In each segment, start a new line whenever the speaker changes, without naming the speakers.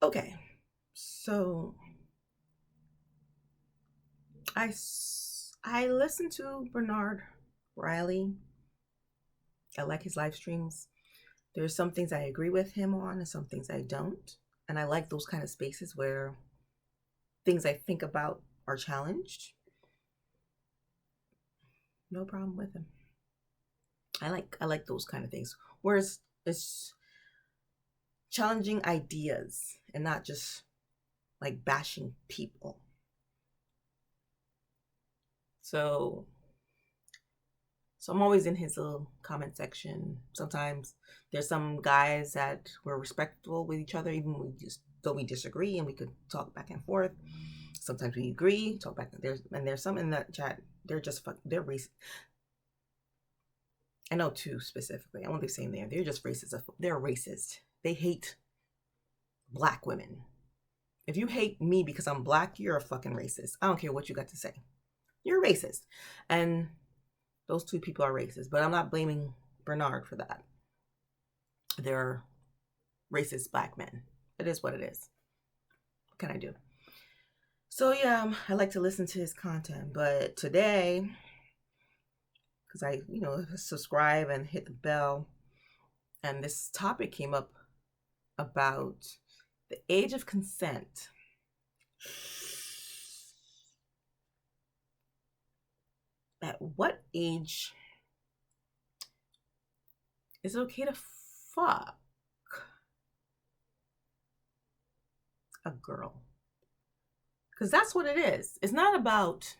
Okay, so I listen to Bernard Riley. I like his live streams. There's some things I agree with him on and some things I don't. And I like those kind of spaces where things I think about are challenged. No problem with him. I like those kind of things. Whereas it's challenging ideas and not just like bashing people. So so I'm always in his little comment section. Sometimes there's some guys that were respectful with each other, even we just though we disagree, and we could talk back and forth. Sometimes we agree, talk back. There's some in that chat. They're just they're racist. I know two specifically. I won't be saying there. They're just racist. They're racist. They hate black women. If you hate me because I'm black, you're a fucking racist. I don't care what you got to say. You're racist. And those two people are racist. But I'm not blaming Bernard for that. They're racist black men. It is what it is. What can I do? So yeah, I like to listen to his content. But today, because I, subscribe and hit the bell, and this topic came up about the age of consent. At what age is it okay to fuck a girl? Because that's what it is. It's not about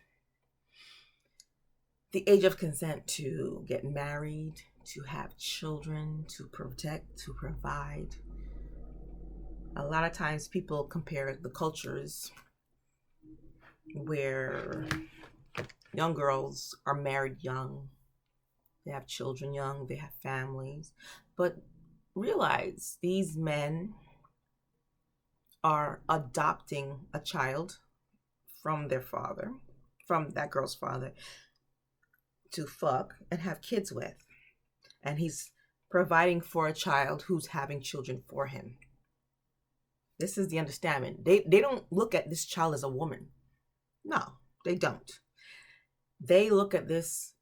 the age of consent to get married, to have children, to protect, to provide. A lot of times people compare the cultures where young girls are married young, they have children young, they have families. But realize these men are adopting a child from their father, from that girl's father, to fuck and have kids with. And he's providing for a child who's having children for him. This is the understanding. They don't look at this child as a woman. No, they don't. They look at this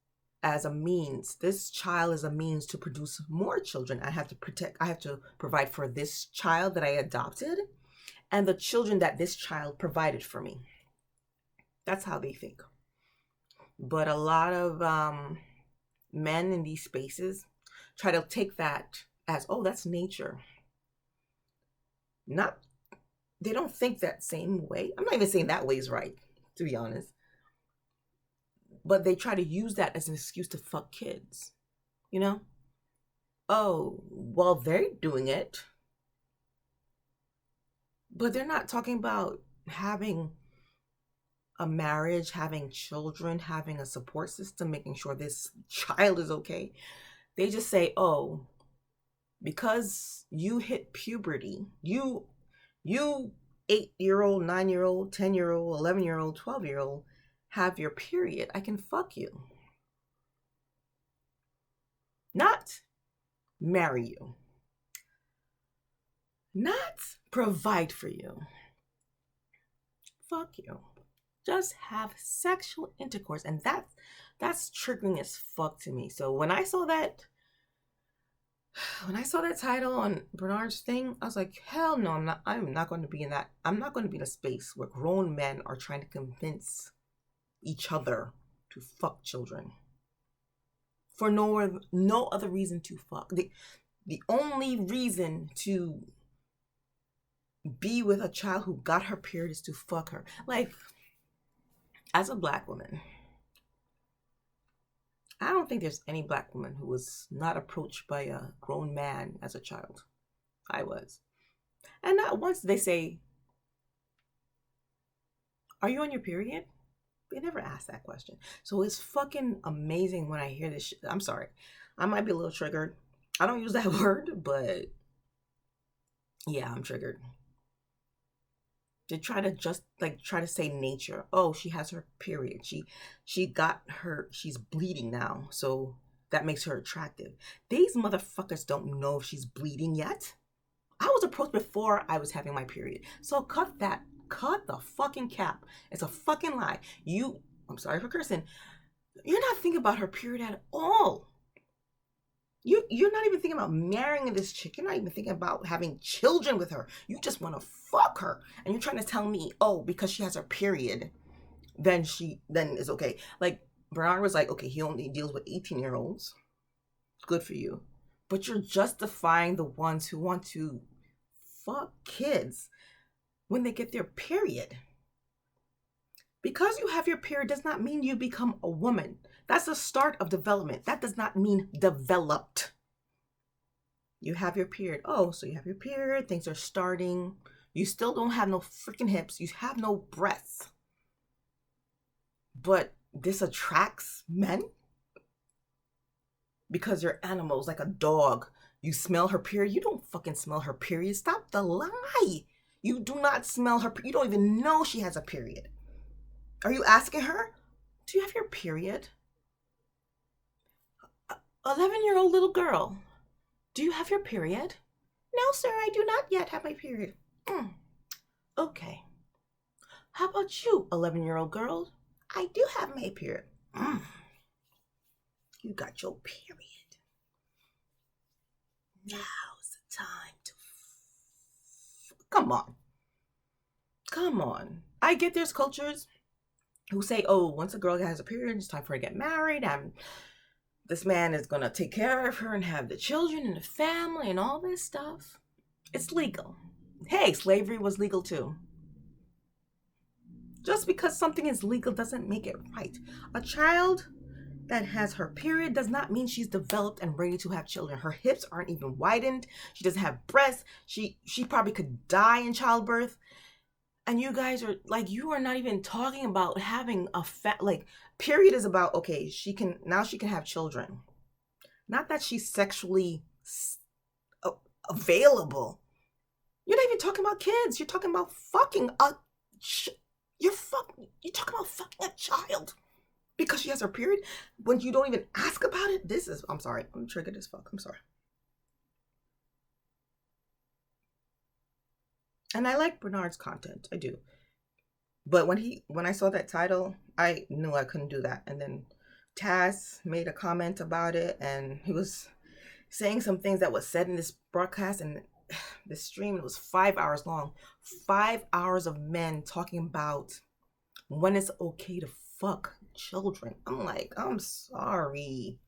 as a means. This child is a means to produce more children. I have to provide for this child that I adopted and the children that this child provided for me. That's how they think. But a lot of men in these spaces try to take that as, oh, that's nature. They don't think that same way. I'm not even saying that way is right, to be honest. But they try to use that as an excuse to fuck kids. Oh, well, they're doing it. But they're not talking about having a marriage, having children, having a support system, making sure this child is okay. They just say, oh, because you hit puberty, you 8-year-old, 9-year-old, 10-year-old, 11-year-old, 12-year-old have your period, I can fuck you. Not marry you. Not provide for you. Fuck you. Just have sexual intercourse. And that's triggering as fuck to me. So when I saw that title on Bernard's thing, I was like, hell no, I'm not going to be in that. I'm not going to be in a space where grown men are trying to convince each other to fuck children for no other reason to fuck. The only reason to be with a child who got her period is to fuck her. Like, as a black woman, I don't think there's any black woman who was not approached by a grown man as a child. I was. And not once did they say, are you on your period? They never asked that question. So it's fucking amazing when I hear this shit. I'm sorry. I might be a little triggered. I don't use that word, but yeah, I'm triggered. They try to say nature. Oh, she has her period. She's bleeding now. So that makes her attractive. These motherfuckers don't know if she's bleeding yet. I was approached before I was having my period. So cut the fucking cap. It's a fucking lie. I'm sorry for cursing. You're not thinking about her period at all. You're not even thinking about marrying this chick. You're not even thinking about having children with her. You just want to fuck her. And you're trying to tell me, oh, because she has her period, then it's okay. Like Bernard was like, okay, he only deals with 18-year-olds. Good for you. But you're justifying the ones who want to fuck kids when they get their period. Because you have your period does not mean you become a woman. That's the start of development. That does not mean developed. You have your period. Oh, so you have your period. Things are starting. You still don't have no freaking hips. You have no breasts. But this attracts men? Because you're animals like a dog. You smell her period. You don't fucking smell her period. Stop the lie. You do not smell her. You don't even know she has a period. Are you asking her, do you have your period? 11-year-old little girl, do you have your period? No, sir, I do not yet have my period. Okay. How about you, 11-year-old girl? I do have my period. You got your period. Now's the time to... Come on. I get there's cultures who say, oh, once a girl has a period, it's time for her to get married, and this man is going to take care of her and have the children and the family and all this stuff. It's legal. Hey, slavery was legal too. Just because something is legal doesn't make it right. A child that has her period does not mean she's developed and ready to have children. Her hips aren't even widened. She doesn't have breasts. She probably could die in childbirth. And you guys are like, you are not even talking about having a period is about, okay, she can have children. Not that she's sexually available. You're not even talking about kids. You're talking about fucking you're talking about fucking a child because she has her period when you don't even ask about it. I'm sorry. I'm triggered as fuck. I'm sorry. And I like Bernard's content. I do. But when I saw that title, I knew I couldn't do that. And then Taz made a comment about it, and he was saying some things that was said in this broadcast and this stream. It was 5 hours long. 5 hours of men talking about when it's okay to fuck children. I'm like, I'm sorry.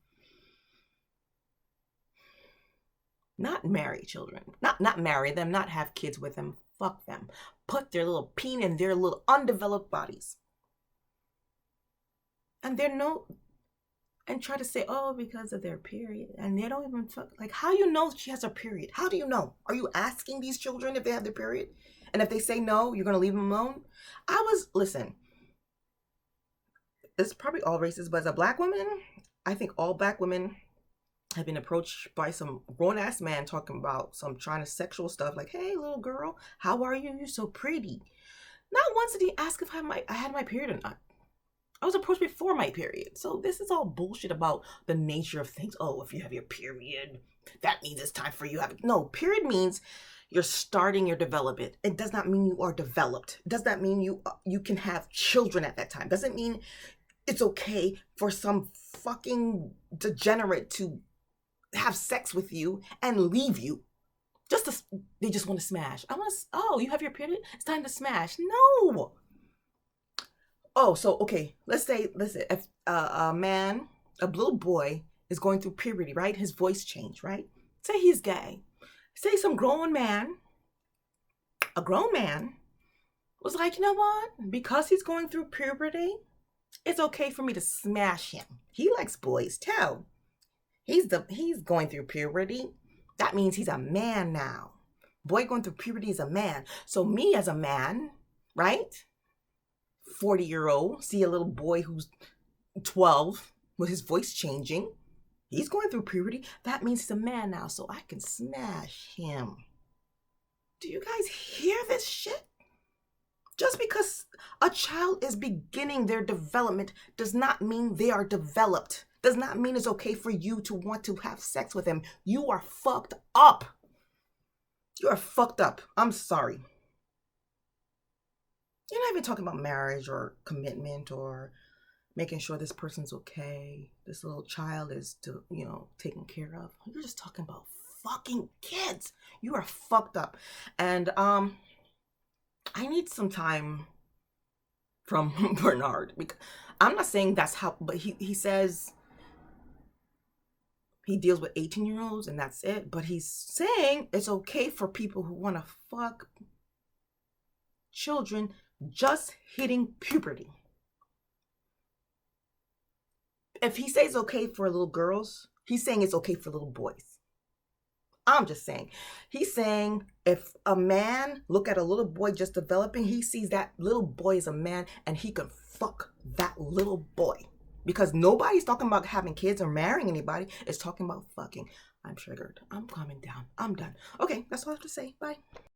Not marry children. Not marry them, not have kids with them. Fuck them. Put their little peen in their little undeveloped bodies. And and try to say, oh, because of their period. And they don't even fuck. Like, how you know she has a period? How do you know? Are you asking these children if they have their period? And if they say no, you're going to leave them alone? Listen, it's probably all races, but as a black woman, I think all black women have been approached by some grown-ass man talking about some trying to sexual stuff like, hey, little girl, how are you? You're so pretty. Not once did he ask if I had my period or not. I was approached before my period. So this is all bullshit about the nature of things. Oh, if you have your period, that means it's time for you. No, period means you're starting your development. It does not mean you are developed. It does not mean you can have children at that time. It doesn't mean it's okay for some fucking degenerate to have sex with you and leave you. They just want to smash. You have your period? It's time to smash. No. Oh, so, okay, listen, if a little boy is going through puberty, right? His voice changed, right? Say he's gay. Say a grown man was like, you know what? Because he's going through puberty, it's okay for me to smash him. He likes boys too. He's going through puberty. That means he's a man now. Boy going through puberty is a man. So me as a man, right? 40-year-old, see a little boy who's 12 with his voice changing. He's going through puberty. That means he's a man now, so I can smash him. Do you guys hear this shit? Just because a child is beginning their development does not mean they are developed. Does not mean it's okay for you to want to have sex with them. You are fucked up. You are fucked up. I'm sorry. You're not even talking about marriage or commitment or making sure this person's okay. This little child is, taken care of. You're just talking about fucking kids. You are fucked up. And I need some time from Bernard. Because I'm not saying that's how, but he says he deals with 18-year-olds and that's it. But he's saying it's okay for people who want to fuck children just hitting puberty. If he says okay for little girls, he's saying it's okay for little boys. I'm just saying. He's saying if a man look at a little boy just developing, he sees that little boy is a man and he can fuck that little boy. Because nobody's talking about having kids or marrying anybody. It's talking about fucking. I'm triggered. I'm calming down. I'm done. Okay, that's all I have to say. Bye.